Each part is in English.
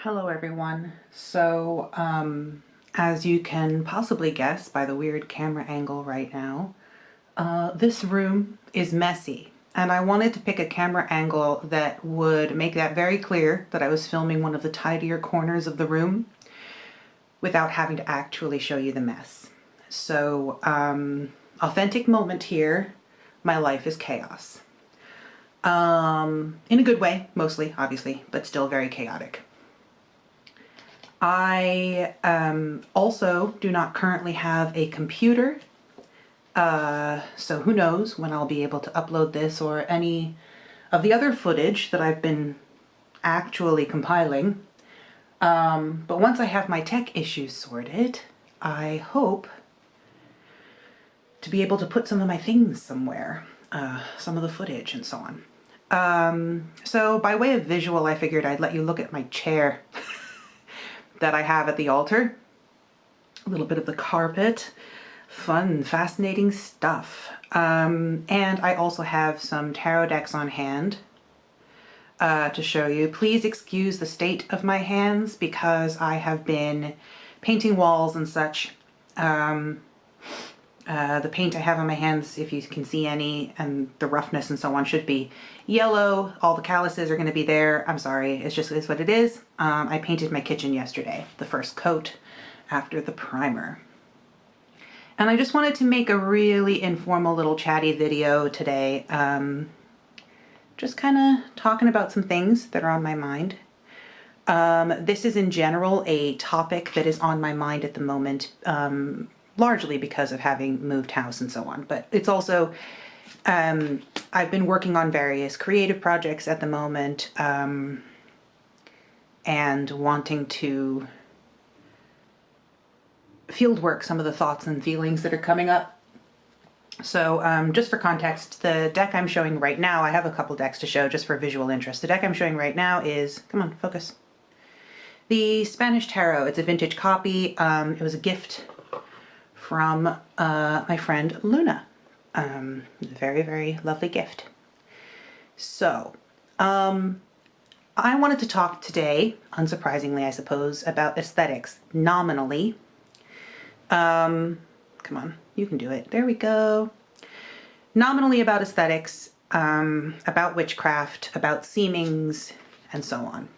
Hello everyone. So, as you can possibly guess by the weird camera angle right now, this room is messy. And I wanted to pick a camera angle that would make that very clear that I was filming one of the tidier corners of the room without having to actually show you the mess. So, authentic moment here, my life is chaos. In a good way, mostly, obviously, but still very chaotic. I also do not currently have a computer, so who knows when I'll be able to upload this or any of the other footage that I've been actually compiling. But once I have my tech issues sorted, I hope to be able to put some of my things somewhere, some of the footage and so on. So by way of visual, I figured I'd let you look at my chair that I have at the altar. A little bit of the carpet. Fun, fascinating stuff. And I also have some tarot decks on hand to show you. Please excuse the state of my hands because I have been painting walls and such. The paint I have on my hands, if you can see any, and the roughness and so on, should be yellow. All the calluses are going to be there. I'm sorry, it's what it is. I painted my kitchen yesterday, the first coat after the primer. And I just wanted to make a really informal little chatty video today. Just kind of talking about some things that are on my mind. This is in general a topic that is on my mind at the moment. Largely because of having moved house and so on, but it's also, I've been working on various creative projects at the moment, and wanting to field work some of the thoughts and feelings that are coming up. So just for context, the deck I'm showing right now, I have a couple decks to show just for visual interest. The deck I'm showing right now is, come on, focus. The Spanish Tarot. It's a vintage copy. It was a gift from my friend Luna. Very, very lovely gift. So, I wanted to talk today, unsurprisingly I suppose, about aesthetics, nominally. Come on, you can do it. There we go. Nominally about aesthetics, about witchcraft, about seemings, and so on.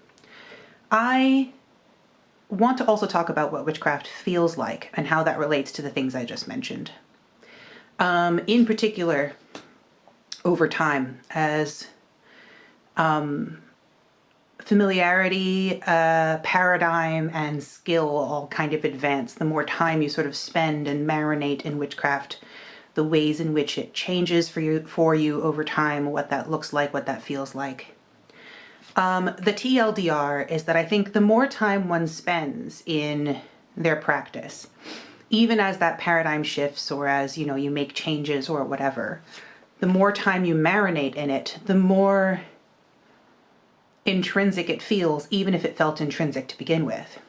I want to also talk about what witchcraft feels like and how that relates to the things I just mentioned. In particular, over time, as familiarity, paradigm, and skill all kind of advance, the more time you sort of spend and marinate in witchcraft, the ways in which it changes for you over time, what that looks like, what that feels like. The TLDR is that I think the more time one spends in their practice, even as that paradigm shifts or as, you make changes or whatever, the more time you marinate in it, the more intrinsic it feels, even if it felt intrinsic to begin with.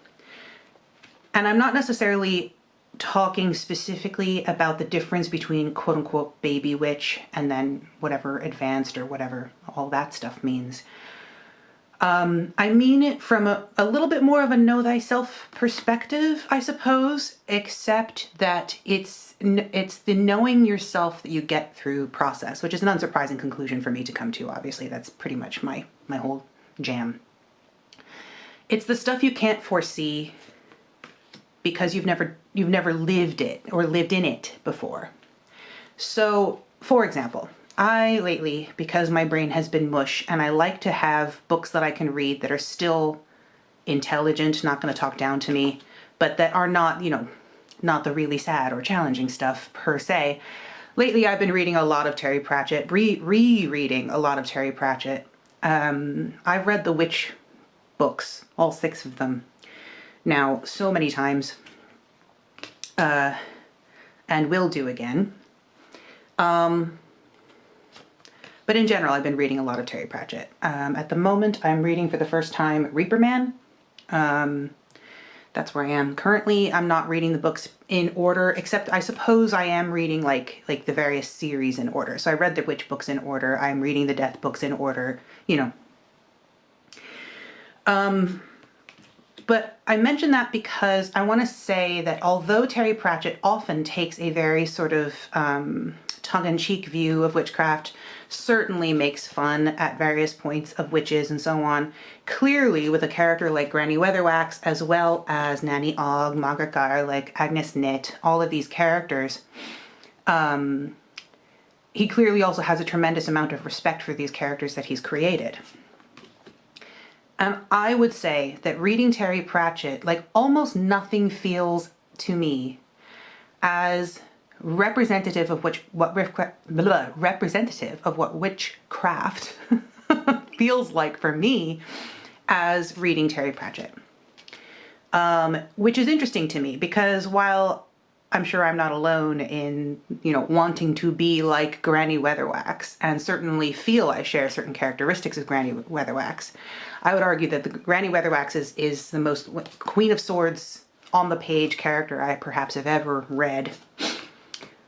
And I'm not necessarily talking specifically about the difference between quote unquote baby witch and then whatever advanced or whatever all that stuff means. I mean it from a little bit more of a know thyself perspective, I suppose, except that it's the knowing yourself that you get through process, which is an unsurprising conclusion for me to come to. Obviously, that's pretty much my whole jam. It's the stuff you can't foresee because you've never lived it or lived in it before. So, for example, I lately, because my brain has been mush and I like to have books that I can read that are still intelligent, not going to talk down to me, but that are not, not the really sad or challenging stuff per se. Lately, I've been reading a lot of Terry Pratchett, rereading a lot of Terry Pratchett. I've read the witch books, all 6 of them, now so many times, and will do again. But in general, I've been reading a lot of Terry Pratchett. At the moment, I'm reading for the first time Reaper Man. That's where I am. Currently, I'm not reading the books in order, except I suppose I am reading like the various series in order. So I read the witch books in order. I'm reading the death books in order, But I mention that because I want to say that although Terry Pratchett often takes a very sort of tongue-in-cheek view of witchcraft, certainly makes fun at various points of witches and so on, clearly with a character like Granny Weatherwax, as well as Nanny Ogg, Margaret Garlick, Agnes Nitt, all of these characters, he clearly also has a tremendous amount of respect for these characters that he's created. And I would say that reading Terry Pratchett, like almost nothing feels to me as representative of what witchcraft feels like for me as reading Terry Pratchett. Which is interesting to me because while I'm sure I'm not alone in, wanting to be like Granny Weatherwax and certainly feel I share certain characteristics of Granny Weatherwax, I would argue that the Granny Weatherwax is the most Queen of Swords on the page character I perhaps have ever read.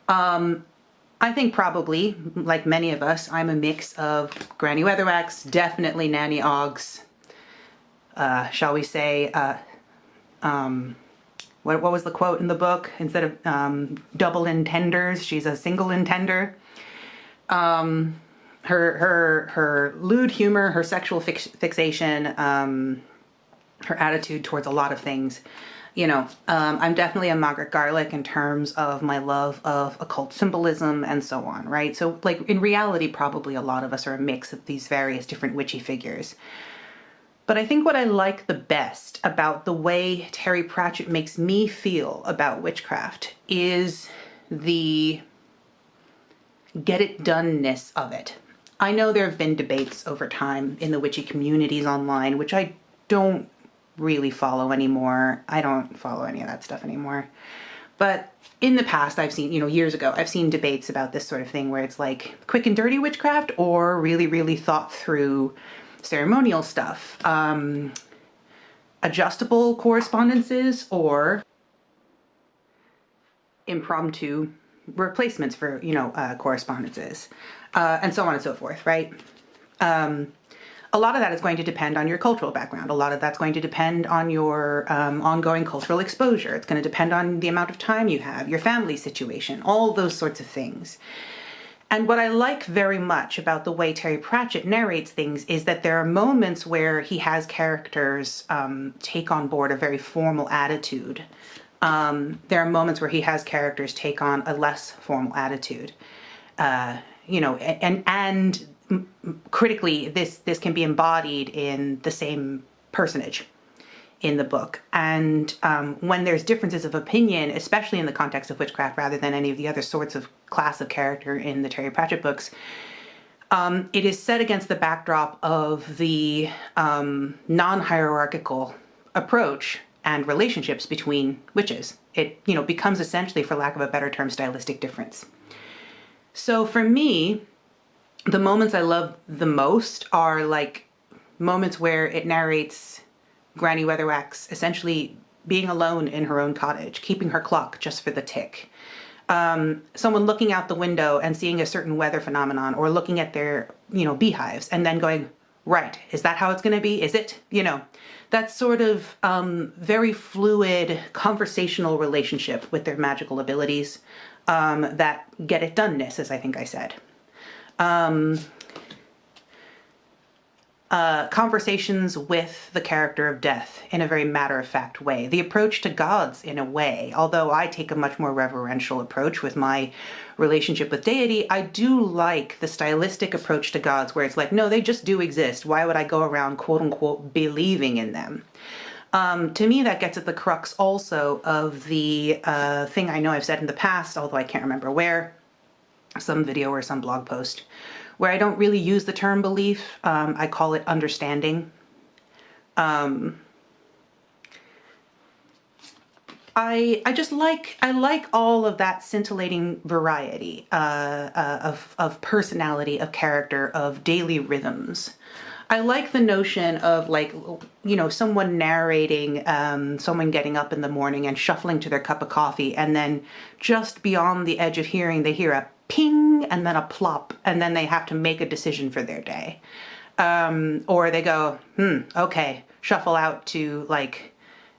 I think probably, like many of us, I'm a mix of Granny Weatherwax, definitely Nanny Ogg's, shall we say, what was the quote in the book? Instead of double intenders, she's a single intender. Her lewd humor, her sexual fixation, her attitude towards a lot of things. I'm definitely a Margaret Garlick in terms of my love of occult symbolism and so on, right? So, like, in reality, probably a lot of us are a mix of these various different witchy figures. But I think what I like the best about the way Terry Pratchett makes me feel about witchcraft is the get-it-done-ness of it. I know there have been debates over time in the witchy communities online, which I don't really follow anymore. I don't follow any of that stuff anymore. But in the past, I've seen, years ago, I've seen debates about this sort of thing where it's like quick and dirty witchcraft or really, really thought through ceremonial stuff, adjustable correspondences or impromptu replacements for, correspondences, and so on and so forth, right? A lot of that is going to depend on your cultural background. A lot of that's going to depend on your ongoing cultural exposure. It's going to depend on the amount of time you have, your family situation, all those sorts of things. And what I like very much about the way Terry Pratchett narrates things is that there are moments where he has characters take on board a very formal attitude. There are moments where he has characters take on a less formal attitude. And critically, this can be embodied in the same personage in the book. And when there's differences of opinion, especially in the context of witchcraft rather than any of the other sorts of class of character in the Terry Pratchett books, it is set against the backdrop of the non-hierarchical approach and relationships between witches. It, becomes essentially, for lack of a better term, stylistic difference. So for me, the moments I love the most are like moments where it narrates Granny Weatherwax essentially being alone in her own cottage, keeping her clock just for the tick. Someone looking out the window and seeing a certain weather phenomenon or looking at their, beehives and then going, right, is that how it's going to be? Is it? That sort of very fluid conversational relationship with their magical abilities, that get-it-done-ness, as I think I said. Conversations with the character of death in a very matter-of-fact way. The approach to gods in a way, although I take a much more reverential approach with my relationship with deity, I do like the stylistic approach to gods where it's like, no, they just do exist. Why would I go around quote-unquote believing in them? To me, that gets at the crux also of the thing I know I've said in the past, although I can't remember where, some video or some blog post, where I don't really use the term belief. I call it understanding. I like all of that scintillating variety of personality, of character, of daily rhythms. I like the notion of someone narrating, someone getting up in the morning and shuffling to their cup of coffee, and then just beyond the edge of hearing, they hear a ping and then a plop, and then they have to make a decision for their day. Or they go, okay, shuffle out to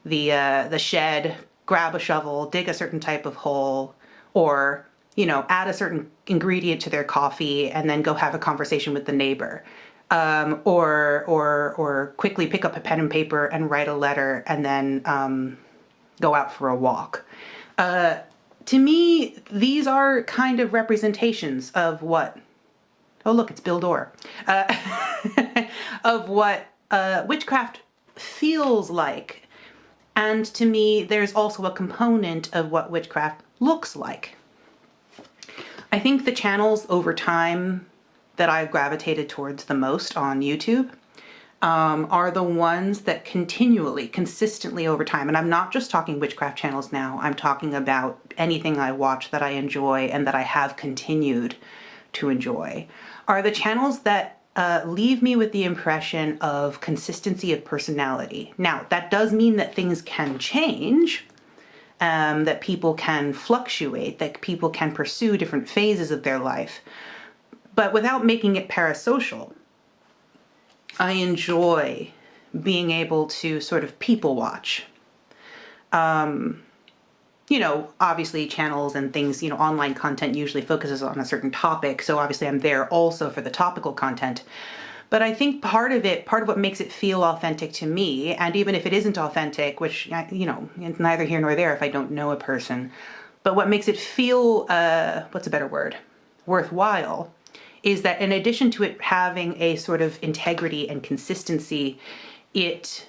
the shed, grab a shovel, dig a certain type of hole, or, you know, add a certain ingredient to their coffee and then go have a conversation with the neighbor. Or quickly pick up a pen and paper and write a letter and then go out for a walk. To me, these are kind of representations of what, oh look, it's Bill Dorr, of what witchcraft feels like. And to me, there's also a component of what witchcraft looks like. I think the channels over time that I've gravitated towards the most on YouTube are the ones that continually, consistently over time, and I'm not just talking witchcraft channels now, I'm talking about anything I watch that I enjoy and that I have continued to enjoy, are the channels that leave me with the impression of consistency of personality. Now, that does mean that things can change, that people can fluctuate, that people can pursue different phases of their life, but without making it parasocial. I enjoy being able to sort of people watch. You know, obviously channels and things, you know, online content usually focuses on a certain topic, so obviously I'm there also for the topical content. But I think part of what makes it feel authentic to me, and even if it isn't authentic, which, you know, it's neither here nor there if I don't know a person, but what makes it feel, what's a better word, worthwhile, is that in addition to it having a sort of integrity and consistency, it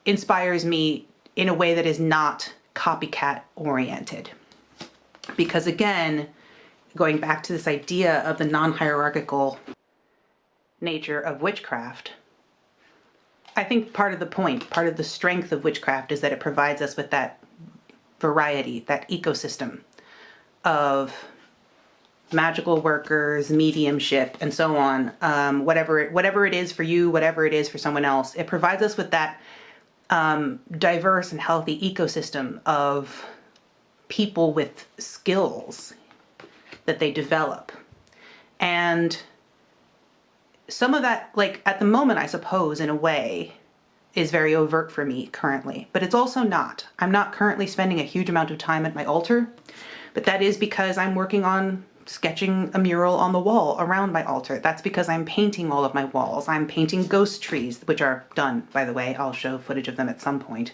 inspires me in a way that is not copycat oriented. Because again, going back to this idea of the non-hierarchical nature of witchcraft, I think part of the point, part of the strength of witchcraft is that it provides us with that variety, that ecosystem of magical workers, mediumship, and so on. Whatever it is for you, whatever it is for someone else, it provides us with that diverse and healthy ecosystem of people with skills that they develop. And some of that, like at the moment, I suppose, in a way, is very overt for me currently, but it's also not. I'm not currently spending a huge amount of time at my altar, but that is because I'm working on sketching a mural on the wall around my altar. That's because I'm painting all of my walls. I'm painting ghost trees, which are done, by the way. I'll show footage of them at some point.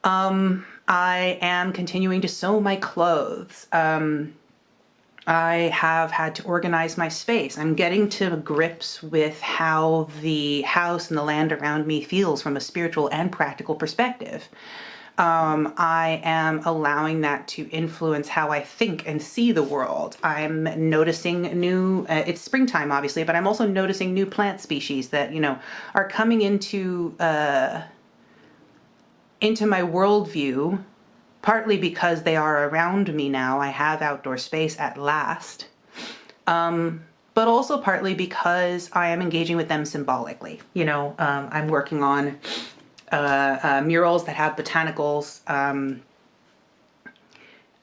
I am continuing to sew my clothes. I have had to organize my space. I'm getting to grips with how the house and the land around me feels from a spiritual and practical perspective. I am allowing that to influence how I think and see the world. I'm noticing new, it's springtime obviously, but I'm also noticing new plant species that, you know, are coming into my worldview, partly because they are around me now. I have outdoor space at last. But also partly because I am engaging with them symbolically. You know, I'm working on murals that have botanicals.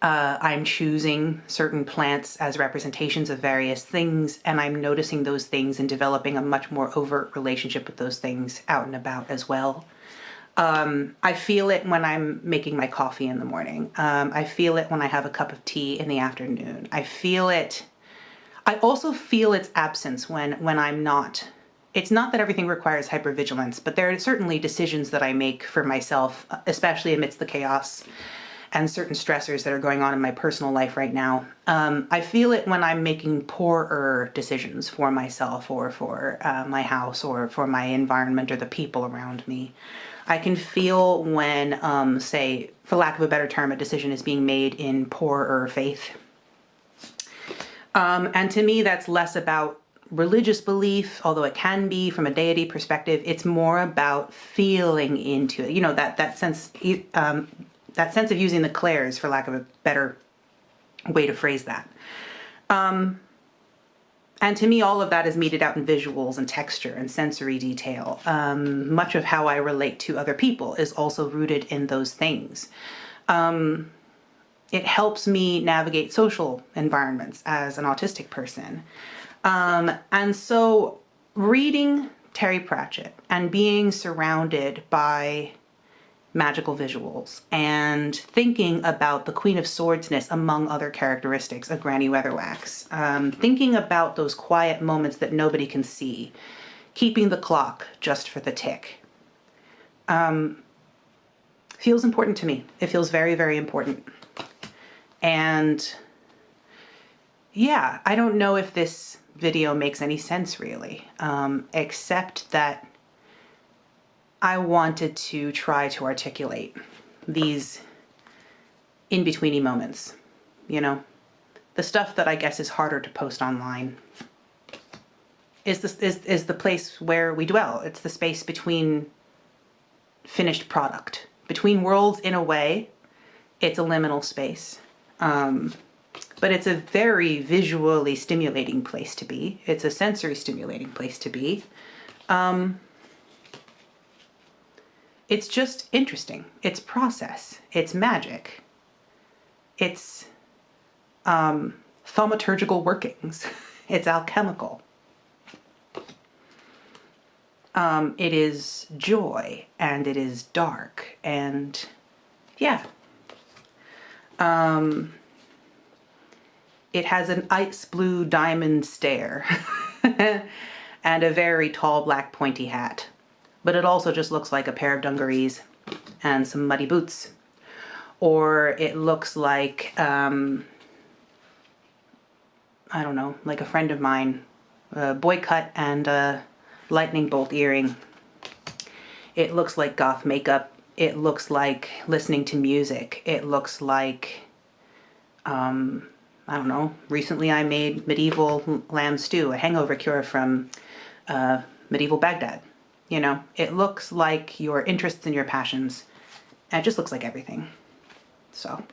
I'm choosing certain plants as representations of various things, and I'm noticing those things and developing a much more overt relationship with those things out and about as well. I feel it when I'm making my coffee in the morning. I feel it when I have a cup of tea in the afternoon. I feel it. I also feel its absence when I'm not. It's not that everything requires hypervigilance, but there are certainly decisions that I make for myself, especially amidst the chaos and certain stressors that are going on in my personal life right now. I feel it when I'm making poorer decisions for myself or for my house or for my environment or the people around me. I can feel when, say, for lack of a better term, a decision is being made in poorer faith. And to me, that's less about religious belief, although it can be from a deity perspective. It's more about feeling into it. You know, that sense of using the clairs, for lack of a better way to phrase that. And to me, all of that is meted out in visuals and texture and sensory detail. Much of how I relate to other people is also rooted in those things. It helps me navigate social environments as an autistic person. And so reading Terry Pratchett and being surrounded by magical visuals and thinking about the Queen of Swordsness among other characteristics of Granny Weatherwax. Thinking about those quiet moments that nobody can see, keeping the clock just for the tick. Feels important to me. It feels very, very important. And yeah, I don't know if this video makes any sense really, except that I wanted to try to articulate these in-betweeny moments, you know? The stuff that I guess is harder to post online is the place where we dwell. It's the space between finished product. Between worlds, in a way, it's a liminal space. But it's a very visually stimulating place to be. It's a sensory stimulating place to be. It's just interesting. It's process. It's magic. It's thaumaturgical workings. It's alchemical. It is joy, and it is dark, and yeah. It has an ice blue diamond stare and a very tall black pointy hat. But it also just looks like a pair of dungarees and some muddy boots. Or it looks like, I don't know, like a friend of mine, a boy cut and a lightning bolt earring. It looks like goth makeup. It looks like listening to music. It looks like, I don't know, recently I made medieval lamb stew, a hangover cure from medieval Baghdad. You know, it looks like your interests and your passions, and it just looks like everything. So